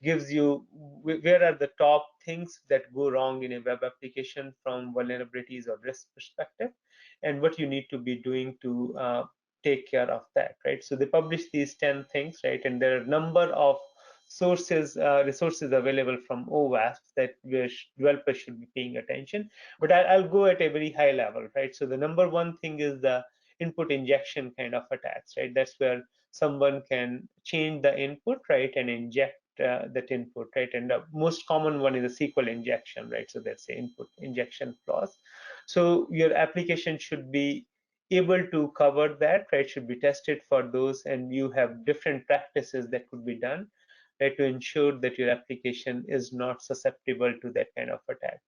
gives you where are the top things that go wrong in a web application from vulnerabilities or risk perspective, and what you need to be doing to take care of that, right? So they publish these 10 things, right? And there are a number of resources available from OWASP that developers should be paying attention. But I'll go at a very high level, right? So the number one thing is the input injection kind of attacks, right? That's where someone can change the input, right, and inject that input, right? And the most common one is a SQL injection, right? So that's the input injection clause. So your application should be able to cover that, right? Should be tested for those, and you have different practices that could be done, right, to ensure that your application is not susceptible to that kind of attack.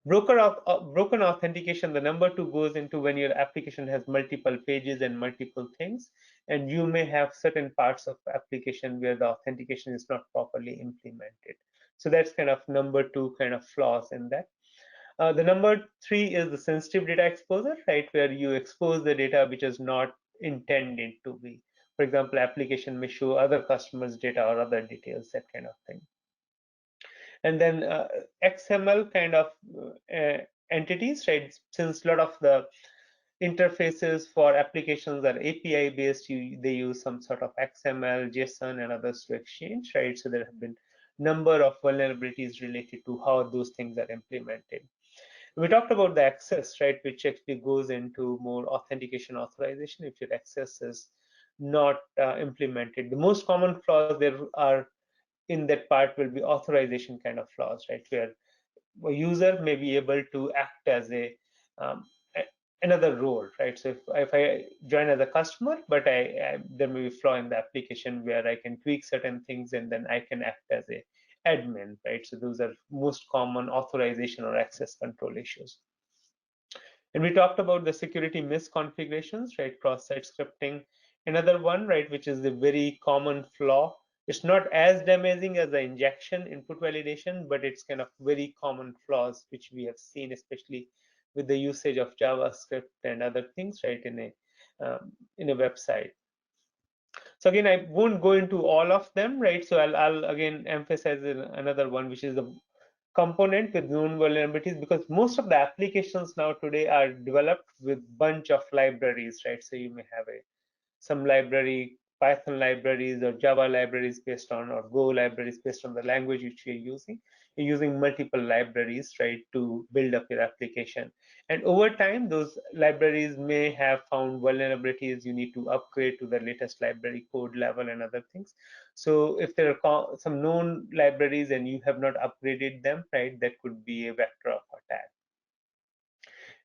Broken authentication, the number two goes into when your application has multiple pages and multiple things, and you may have certain parts of application where the authentication is not properly implemented. So that's kind of number two kind of flaws in that. The number three is the sensitive data exposure, right, where you expose the data which is not intended to be. For example, application may show other customers' data or other details, that kind of thing. And then XML kind of entities, right? Since a lot of the interfaces for applications are API based, they use some sort of XML, JSON, and others to exchange, right? So there have been number of vulnerabilities related to how those things are implemented. We talked about the access, right, which actually goes into more authentication authorization if your access is not implemented. The most common flaws there are in that part will be authorization kind of flaws, right, where a user may be able to act as um, another role, right? So if I join as a customer, but there may be a flaw in the application where I can tweak certain things and then I can act as a admin, right? So those are most common authorization or access control issues. And we talked about the security misconfigurations, right? Cross-site scripting. Another one, right, which is the very common flaw. It's not as damaging as the injection input validation, but it's kind of very common flaws which we have seen, especially with the usage of JavaScript and other things, right, in a website. So again, I won't go into all of them, right? So I'll again emphasize another one, which is the component with known vulnerabilities, because most of the applications now today are developed with bunch of libraries, right? So you may have some library, Python libraries or Java libraries based on, or Go libraries based on the language which you're using. You're using multiple libraries, right, to build up your application. And over time, those libraries may have found vulnerabilities. You need to upgrade to the latest library code level and other things. So if there are some known libraries and you have not upgraded them, right, that could be a vector of attack.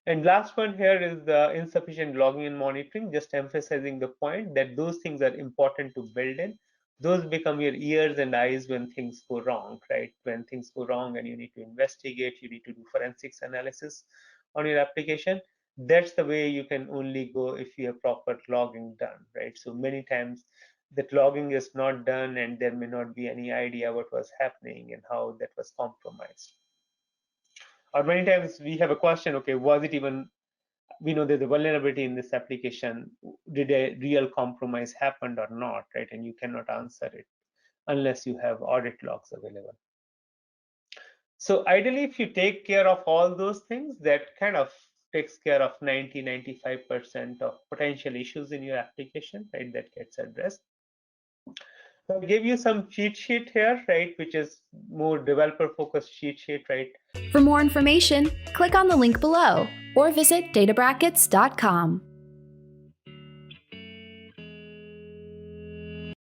And last one here is the insufficient logging and monitoring, just emphasizing the point that those things are important to build in. Those become your ears and eyes when things go wrong, right? When things go wrong and you need to investigate, you need to do forensics analysis on your application. That's the way you can only go if you have proper logging done, right? So many times that logging is not done and there may not be any idea what was happening and how that was compromised. Or many times we have a question, okay, was it even, we know there's a vulnerability in this application, did a real compromise happen or not, right? And you cannot answer it unless you have audit logs available. So ideally, if you take care of all those things, that kind of takes care of 90-95% of potential issues in your application, right, that gets addressed. So I'll give you some cheat sheet here, right, which is more developer focused cheat sheet, right? For more information, click on the link below or visit databrackets.com.